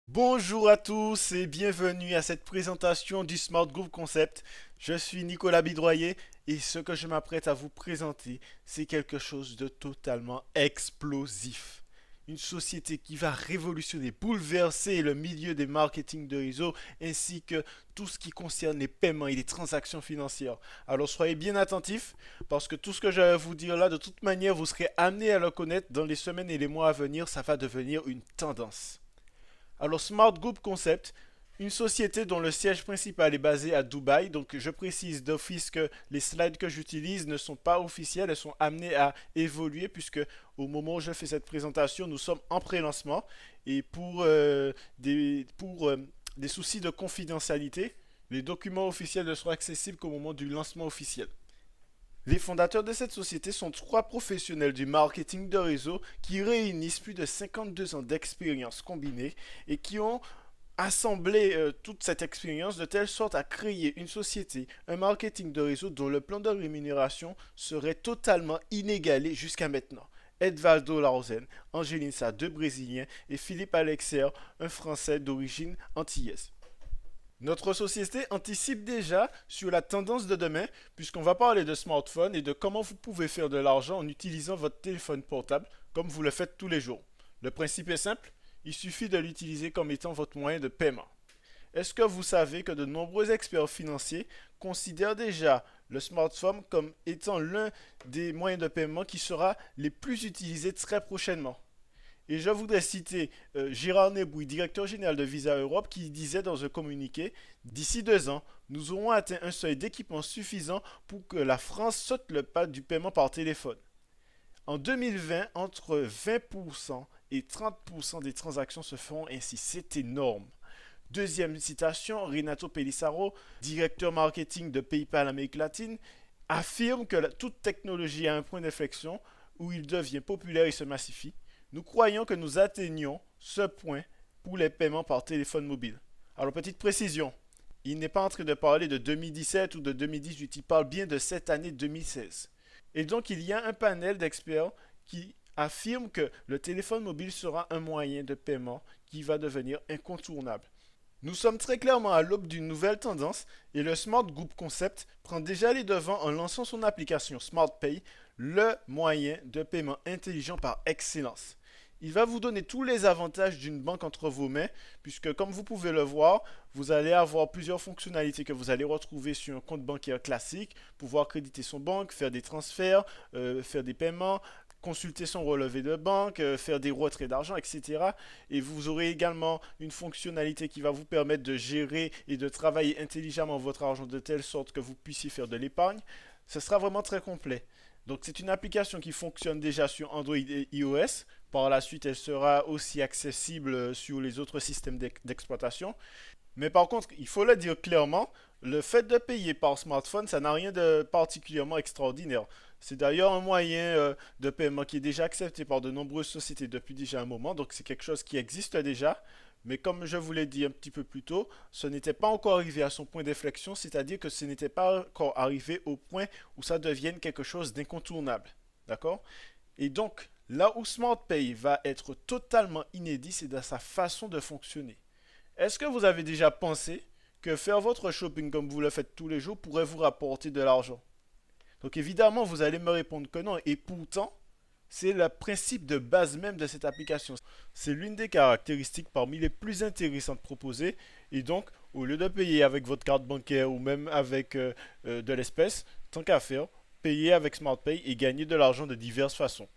Bonjour à tous et bienvenue à cette présentation du Smart Group Concept. Je suis Nicolas Bidroyer et ce que je m'apprête à vous présenter, c'est quelque chose de totalement explosif. Une société qui va révolutionner, bouleverser le milieu des marketing de réseau ainsi que tout ce qui concerne les paiements et les transactions financières. Alors soyez bien attentifs parce que tout ce que je vais vous dire là, de toute manière, vous serez amené à le connaître dans les semaines et les mois à venir. Ça va devenir une tendance. Alors, Smart Group Concept, une société dont le siège principal est basé à Dubaï. Donc, je précise d'office que les slides que j'utilise ne sont pas officiels, elles sont amenées à évoluer puisque au moment où je fais cette présentation, nous sommes en pré-lancement et pour des soucis de confidentialité, les documents officiels ne seront accessibles qu'au moment du lancement officiel. Les fondateurs de cette société sont trois professionnels du marketing de réseau qui réunissent plus de 52 ans d'expérience combinée et qui ont assemblé toute cette expérience de telle sorte à créer une société, un marketing de réseau dont le plan de rémunération serait totalement inégalé jusqu'à maintenant. Edvaldo Larsen, Angeline Sa, deux Brésiliens, et Philippe Alexer, un Français d'origine antillaise. Notre société anticipe déjà sur la tendance de demain, puisqu'on va parler de smartphone et de comment vous pouvez faire de l'argent en utilisant votre téléphone portable, comme vous le faites tous les jours. Le principe est simple, il suffit de l'utiliser comme étant votre moyen de paiement. Est-ce que vous savez que de nombreux experts financiers considèrent déjà le smartphone comme étant l'un des moyens de paiement qui sera les plus utilisés très prochainement? Et je voudrais citer Gérard Nebouy, directeur général de Visa Europe, qui disait dans un communiqué: d'ici 2 ans, nous aurons atteint un seuil d'équipement suffisant pour que la France saute le pas du paiement par téléphone. En 2020, entre 20% et 30% des transactions se feront ainsi. C'est énorme. Deuxième citation, Renato Pelissaro, directeur marketing de PayPal Amérique latine, affirme que toute technologie a un point d'inflexion où il devient populaire et se massifie. Nous croyons que nous atteignons ce point pour les paiements par téléphone mobile. Alors, petite précision, il n'est pas en train de parler de 2017 ou de 2018, il parle bien de cette année 2016. Et donc, il y a un panel d'experts qui affirment que le téléphone mobile sera un moyen de paiement qui va devenir incontournable. Nous sommes très clairement à l'aube d'une nouvelle tendance et le Smart Group Concept prend déjà les devants en lançant son application SmartPay, le moyen de paiement intelligent par excellence. Il va vous donner tous les avantages d'une banque entre vos mains, puisque comme vous pouvez le voir, vous allez avoir plusieurs fonctionnalités que vous allez retrouver sur un compte bancaire classique, pouvoir créditer son banque, faire des transferts, faire des paiements, consulter son relevé de banque, faire des retraits d'argent, etc. Et vous aurez également une fonctionnalité qui va vous permettre de gérer et de travailler intelligemment votre argent de telle sorte que vous puissiez faire de l'épargne. Ce sera vraiment très complet. Donc c'est une application qui fonctionne déjà sur Android et iOS. Par la suite, elle sera aussi accessible sur les autres systèmes d'exploitation. Mais par contre, il faut le dire clairement, le fait de payer par smartphone, ça n'a rien de particulièrement extraordinaire. C'est d'ailleurs un moyen de paiement qui est déjà accepté par de nombreuses sociétés depuis déjà un moment, donc c'est quelque chose qui existe déjà. Mais comme je vous l'ai dit un petit peu plus tôt, ce n'était pas encore arrivé à son point d'inflexion, c'est-à-dire que ce n'était pas encore arrivé au point où ça devienne quelque chose d'incontournable. D'accord? Et donc, là où SmartPay va être totalement inédit, c'est dans sa façon de fonctionner. Est-ce que vous avez déjà pensé que faire votre shopping comme vous le faites tous les jours pourrait vous rapporter de l'argent? Donc évidemment, vous allez me répondre que non. Et pourtant, c'est le principe de base même de cette application. C'est l'une des caractéristiques parmi les plus intéressantes proposées. Et donc, au lieu de payer avec votre carte bancaire ou même avec de l'espèce, tant qu'à faire, payer avec SmartPay et gagner de l'argent de diverses façons.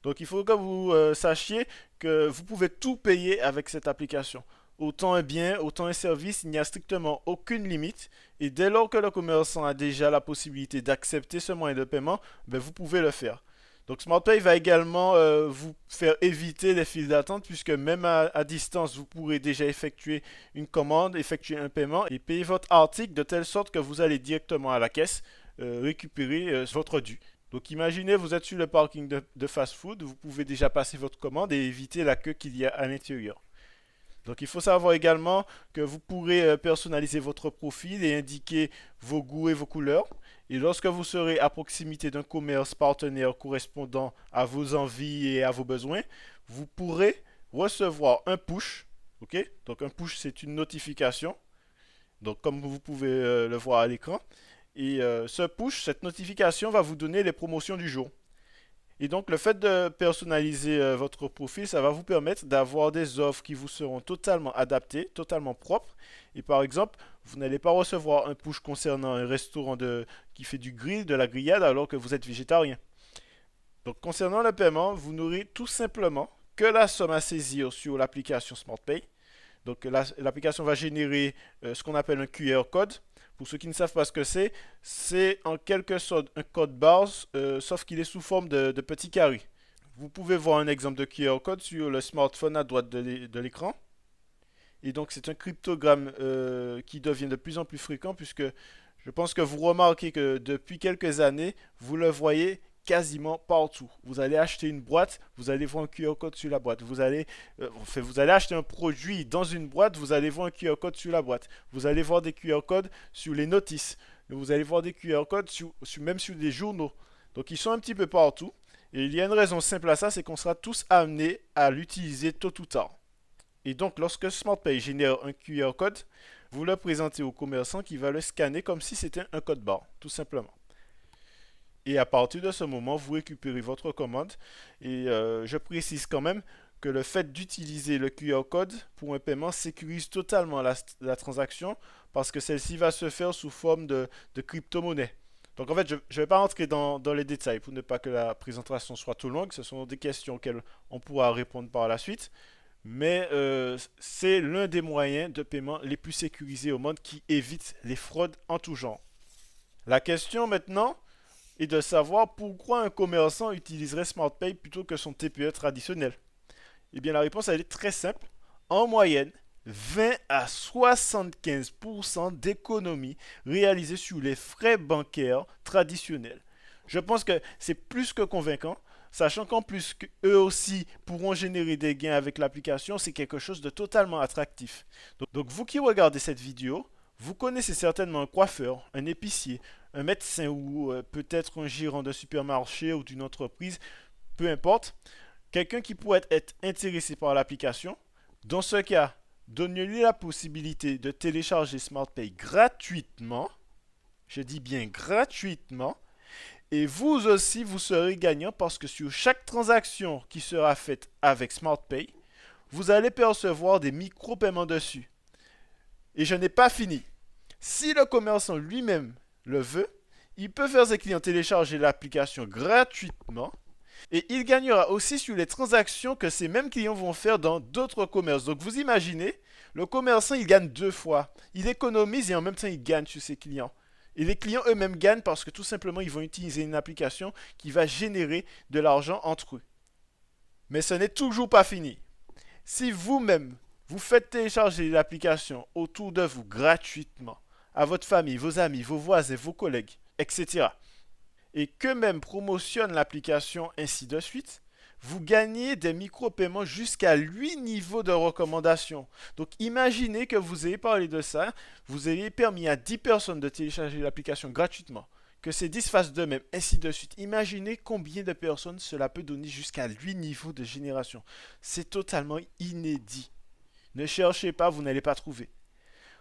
Donc il faut que vous sachiez que vous pouvez tout payer avec cette application. Autant un bien, autant un service, il n'y a strictement aucune limite. Et dès lors que le commerçant a déjà la possibilité d'accepter ce moyen de paiement, ben vous pouvez le faire. Donc SmartPay va également vous faire éviter les files d'attente puisque même à distance, vous pourrez déjà effectuer une commande, effectuer un paiement et payer votre article de telle sorte que vous allez directement à la caisse récupérer votre dû. Donc imaginez, vous êtes sur le parking de fast-food, vous pouvez déjà passer votre commande et éviter la queue qu'il y a à l'intérieur. Donc il faut savoir également que vous pourrez personnaliser votre profil et indiquer vos goûts et vos couleurs. Et lorsque vous serez à proximité d'un commerce partenaire correspondant à vos envies et à vos besoins, vous pourrez recevoir un push Ok? Donc un push, c'est une notification. Donc comme vous pouvez le voir à l'écran. Et ce push, cette notification va vous donner les promotions du jour. Et donc le fait de personnaliser votre profil, ça va vous permettre d'avoir des offres qui vous seront totalement adaptées, totalement propres. Et par exemple, vous n'allez pas recevoir un push concernant un restaurant qui fait du grill, de la grillade, alors que vous êtes végétarien. Donc concernant le paiement, vous n'aurez tout simplement que la somme à saisir sur l'application SmartPay. Donc l'application va générer ce qu'on appelle un QR code. Pour ceux qui ne savent pas ce que c'est en quelque sorte un code barre, sauf qu'il est sous forme de petits carrés. Vous pouvez voir un exemple de QR code sur le smartphone à droite de l'écran. Et donc c'est un cryptogramme qui devient de plus en plus fréquent puisque je pense que vous remarquez que depuis quelques années, vous le voyez quasiment partout. Vous allez acheter une boîte, vous allez voir un QR code sur la boîte. Vous allez acheter un produit dans une boîte, vous allez voir un QR code sur la boîte. Vous allez voir des QR codes sur les notices. Vous allez voir des QR codes même sur des journaux. Donc ils sont un petit peu partout. Et il y a une raison simple à ça, c'est qu'on sera tous amenés à l'utiliser tôt ou tard. Et donc, lorsque SmartPay génère un QR code, vous le présentez au commerçant qui va le scanner comme si c'était un code barre, tout simplement. Et à partir de ce moment, vous récupérez votre commande. Et je précise quand même que le fait d'utiliser le QR code pour un paiement sécurise totalement la transaction parce que celle-ci va se faire sous forme de crypto-monnaie. Donc en fait, je ne vais pas rentrer dans les détails pour ne pas que la présentation soit trop longue. Ce sont des questions auxquelles on pourra répondre par la suite. Mais c'est l'un des moyens de paiement les plus sécurisés au monde qui évite les fraudes en tout genre. La question maintenant est de savoir pourquoi un commerçant utiliserait SmartPay plutôt que son TPE traditionnel. Eh bien la réponse elle est très simple. En moyenne, 20 à 75% d'économies réalisées sur les frais bancaires traditionnels. Je pense que c'est plus que convaincant, sachant qu'en plus eux aussi pourront générer des gains avec l'application, c'est quelque chose de totalement attractif. Donc vous qui regardez cette vidéo, vous connaissez certainement un coiffeur, un épicier, un médecin ou peut-être un gérant de supermarché ou d'une entreprise, peu importe, quelqu'un qui pourrait être intéressé par l'application. Dans ce cas, donnez-lui la possibilité de télécharger SmartPay gratuitement. Je dis bien gratuitement. Et vous aussi, vous serez gagnant parce que sur chaque transaction qui sera faite avec SmartPay, vous allez percevoir des micro-paiements dessus. Et je n'ai pas fini. Si le commerçant lui-même le veut, il peut faire ses clients télécharger l'application gratuitement et il gagnera aussi sur les transactions que ces mêmes clients vont faire dans d'autres commerces. Donc vous imaginez, le commerçant il gagne deux fois. Il économise et en même temps il gagne sur ses clients. Et les clients eux-mêmes gagnent parce que tout simplement ils vont utiliser une application qui va générer de l'argent entre eux. Mais ce n'est toujours pas fini. Si vous-même vous faites télécharger l'application autour de vous gratuitement, à votre famille, vos amis, vos voisins, vos collègues, etc., et qu'eux-mêmes promotionnent l'application ainsi de suite, vous gagnez des micro-paiements jusqu'à 8 niveaux de recommandation. Donc imaginez que vous ayez parlé de ça, vous ayez permis à 10 personnes de télécharger l'application gratuitement, que ces 10 fassent de même, ainsi de suite. Imaginez combien de personnes cela peut donner jusqu'à 8 niveaux de génération. C'est totalement inédit. Ne cherchez pas, vous n'allez pas trouver.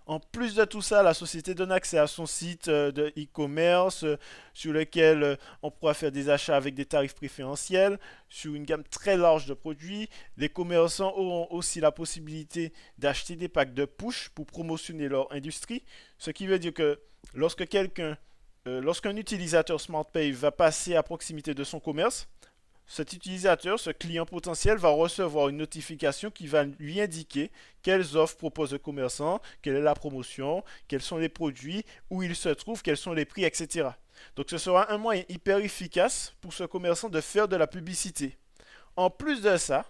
En plus de tout ça, la société donne accès à son site de e-commerce sur lequel on pourra faire des achats avec des tarifs préférentiels sur une gamme très large de produits. Les commerçants auront aussi la possibilité d'acheter des packs de push pour promotionner leur industrie, ce qui veut dire que lorsqu'un utilisateur SmartPay va passer à proximité de son commerce, cet utilisateur, ce client potentiel, va recevoir une notification qui va lui indiquer quelles offres propose le commerçant, quelle est la promotion, quels sont les produits, où ils se trouvent, quels sont les prix, etc. Donc ce sera un moyen hyper efficace pour ce commerçant de faire de la publicité. En plus de ça,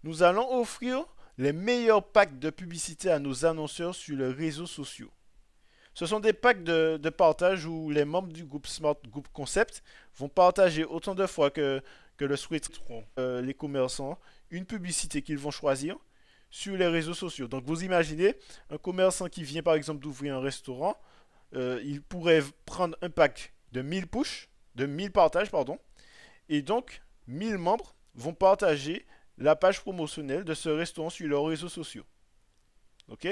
nous allons offrir les meilleurs packs de publicité à nos annonceurs sur les réseaux sociaux. Ce sont des packs de partage où les membres du groupe Smart Group Concept vont partager autant de fois que le souhaiteront les commerçants une publicité qu'ils vont choisir sur les réseaux sociaux. Donc vous imaginez un commerçant qui vient par exemple d'ouvrir un restaurant, il pourrait prendre un pack de 1000 push, de 1000 partages, pardon, et donc 1000 membres vont partager la page promotionnelle de ce restaurant sur leurs réseaux sociaux. Ok?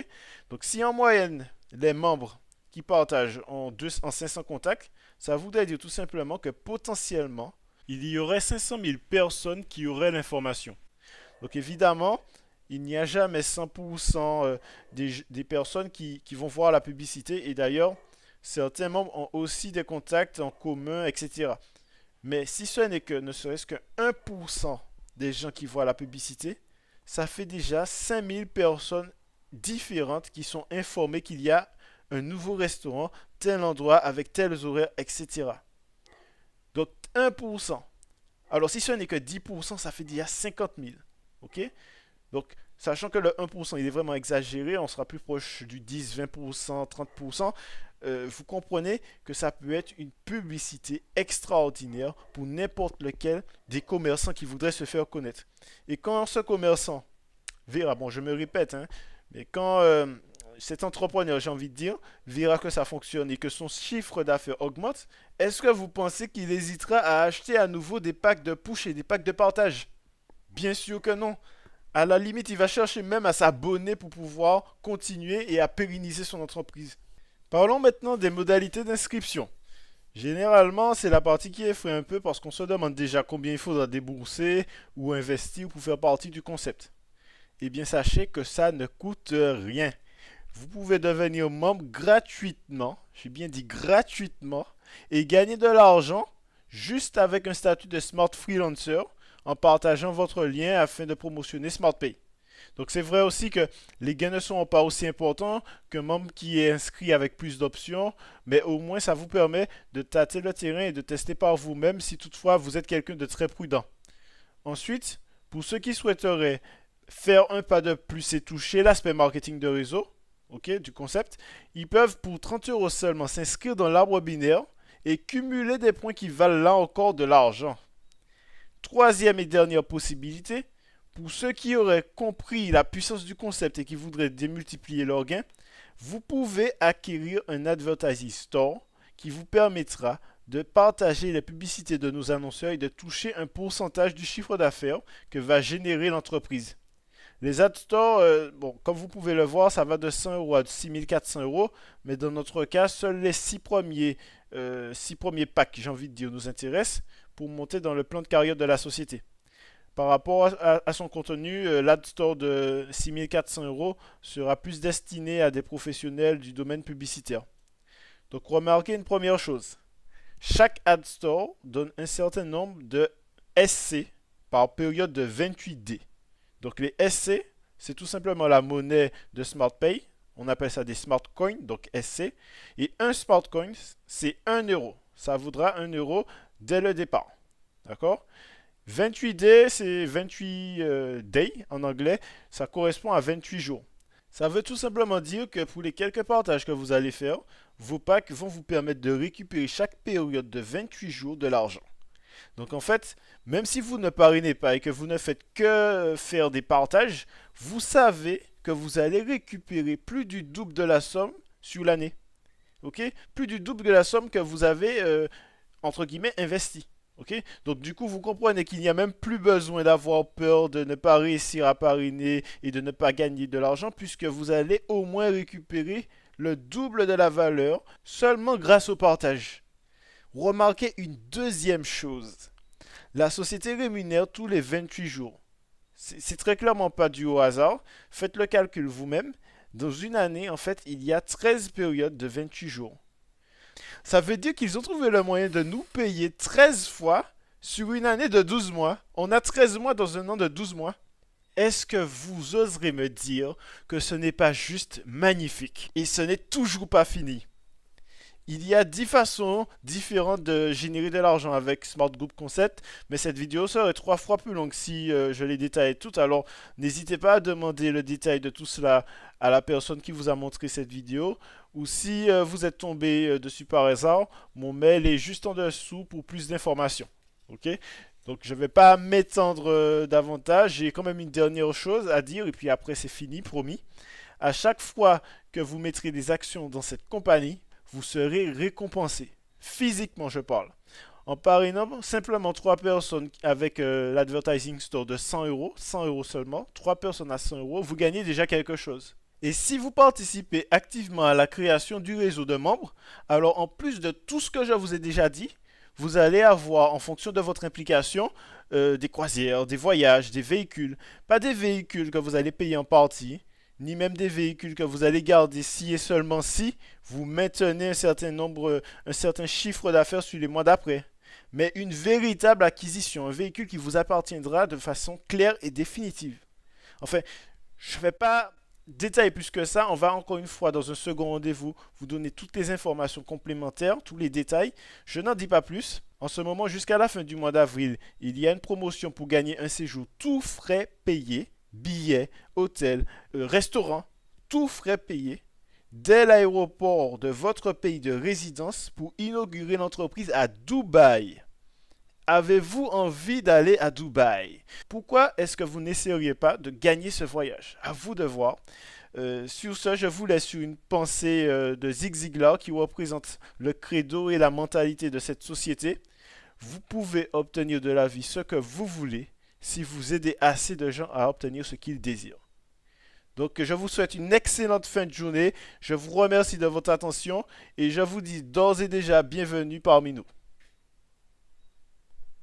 Donc si en moyenne, les membres qui partagent en 500 contacts, ça voudrait dire tout simplement que potentiellement, il y aurait 500 000 personnes qui auraient l'information. Donc évidemment, il n'y a jamais 100% des personnes qui vont voir la publicité. Et d'ailleurs, certains membres ont aussi des contacts en commun, etc. Mais si ce n'est que ne serait-ce que 1% des gens qui voient la publicité, ça fait déjà 5000 personnes différentes qui sont informées qu'il y a un nouveau restaurant, tel endroit, avec tels horaires, etc. Donc 1%. Alors si ce n'est que 10%, ça fait déjà 50 000. Ok? Donc, sachant que le 1%, il est vraiment exagéré, on sera plus proche du 10, 20%, 30%, vous comprenez que ça peut être une publicité extraordinaire pour n'importe lequel des commerçants qui voudraient se faire connaître. Et quand ce commerçant verra, bon, je me répète, hein, mais quand cet entrepreneur, j'ai envie de dire, verra que ça fonctionne et que son chiffre d'affaires augmente, est-ce que vous pensez qu'il hésitera à acheter à nouveau des packs de push et des packs de partage? Bien sûr que non. À la limite, il va chercher même à s'abonner pour pouvoir continuer et à pérenniser son entreprise. Parlons maintenant des modalités d'inscription. Généralement, c'est la partie qui effraie un peu parce qu'on se demande déjà combien il faudra débourser ou investir pour faire partie du concept. Eh bien, sachez que ça ne coûte rien. Vous pouvez devenir membre gratuitement, j'ai bien dit gratuitement, et gagner de l'argent juste avec un statut de Smart Freelancer en partageant votre lien afin de promotionner SmartPay. Donc c'est vrai aussi que les gains ne sont pas aussi importants qu'un membre qui est inscrit avec plus d'options, mais au moins ça vous permet de tâter le terrain et de tester par vous-même si toutefois vous êtes quelqu'un de très prudent. Ensuite, pour ceux qui souhaiteraient faire un pas de plus et toucher l'aspect marketing de réseau, du concept, ils peuvent pour 30 € seulement s'inscrire dans l'arbre binaire et cumuler des points qui valent là encore de l'argent. Troisième et dernière possibilité, pour ceux qui auraient compris la puissance du concept et qui voudraient démultiplier leurs gains, vous pouvez acquérir un Advertising Store qui vous permettra de partager les publicités de nos annonceurs et de toucher un pourcentage du chiffre d'affaires que va générer l'entreprise. Les ad stores, comme vous pouvez le voir, ça va de 100 € à 6400 €, mais dans notre cas, seuls les 6 premiers packs, j'ai envie de dire, nous intéressent pour monter dans le plan de carrière de la société. Par rapport à son contenu, l'ad store de 6400 € sera plus destiné à des professionnels du domaine publicitaire. Donc remarquez une première chose. Chaque ad store donne un certain nombre de SC par période de 28D. Donc les SC, c'est tout simplement la monnaie de SmartPay. On appelle ça des Smart Coins, donc SC. Et un Smart Coin, c'est 1 €. Ça vaudra 1 € dès le départ. D'accord? 28D, c'est 28 day en anglais. Ça correspond à 28 jours. Ça veut tout simplement dire que pour les quelques partages que vous allez faire, vos packs vont vous permettre de récupérer chaque période de 28 jours de l'argent. Donc en fait, même si vous ne parrainez pas et que vous ne faites que faire des partages, vous savez que vous allez récupérer plus du double de la somme sur l'année. Ok? Plus du double de la somme que vous avez, entre guillemets, investi. Ok? Donc du coup, vous comprenez qu'il n'y a même plus besoin d'avoir peur de ne pas réussir à parrainer et de ne pas gagner de l'argent puisque vous allez au moins récupérer le double de la valeur seulement grâce au partage. Remarquez une deuxième chose. La société rémunère tous les 28 jours. C'est très clairement pas dû au hasard. Faites le calcul vous-même. Dans une année, en fait, il y a 13 périodes de 28 jours. Ça veut dire qu'ils ont trouvé le moyen de nous payer 13 fois sur une année de 12 mois. On a 13 mois dans un an de 12 mois. Est-ce que vous oserez me dire que ce n'est pas juste magnifique et ce n'est toujours pas fini? Il y a 10 façons différentes de générer de l'argent avec Smart Group Concept, mais cette vidéo serait 3 fois plus longue si je les détaille toutes. Alors n'hésitez pas à demander le détail de tout cela à la personne qui vous a montré cette vidéo. Ou si vous êtes tombé dessus par hasard, mon mail est juste en dessous pour plus d'informations. Ok? Donc je ne vais pas m'étendre davantage. J'ai quand même une dernière chose à dire et puis après c'est fini, promis. À chaque fois que vous mettrez des actions dans cette compagnie, vous serez récompensé. Physiquement, je parle. En parrainant simplement 3 personnes avec l'Advertising Store de 100 €, 100 € seulement, 3 personnes à 100 €, vous gagnez déjà quelque chose. Et si vous participez activement à la création du réseau de membres, alors en plus de tout ce que je vous ai déjà dit, vous allez avoir, en fonction de votre implication, des croisières, des voyages, des véhicules. Pas des véhicules que vous allez payer en partie, ni même des véhicules que vous allez garder si et seulement si vous maintenez un certain nombre, un certain chiffre d'affaires sur les mois d'après. Mais une véritable acquisition, un véhicule qui vous appartiendra de façon claire et définitive. Enfin, je ne vais pas détailler plus que ça. On va encore une fois, dans un second rendez-vous, vous donner toutes les informations complémentaires, tous les détails. Je n'en dis pas plus. En ce moment, jusqu'à la fin du mois d'avril, il y a une promotion pour gagner un séjour tout frais payé, billets, hôtel, restaurant, tout frais payé, dès l'aéroport de votre pays de résidence pour inaugurer l'entreprise à Dubaï. Avez-vous envie d'aller à Dubaï? Pourquoi est-ce que vous n'essayeriez pas de gagner ce voyage? À vous de voir. Sur ce, je vous laisse sur une pensée de Zig Ziglar qui représente le credo et la mentalité de cette société. Vous pouvez obtenir de la vie ce que vous voulez si vous aidez assez de gens à obtenir ce qu'ils désirent. Donc, je vous souhaite une excellente fin de journée. Je vous remercie de votre attention et je vous dis d'ores et déjà bienvenue parmi nous.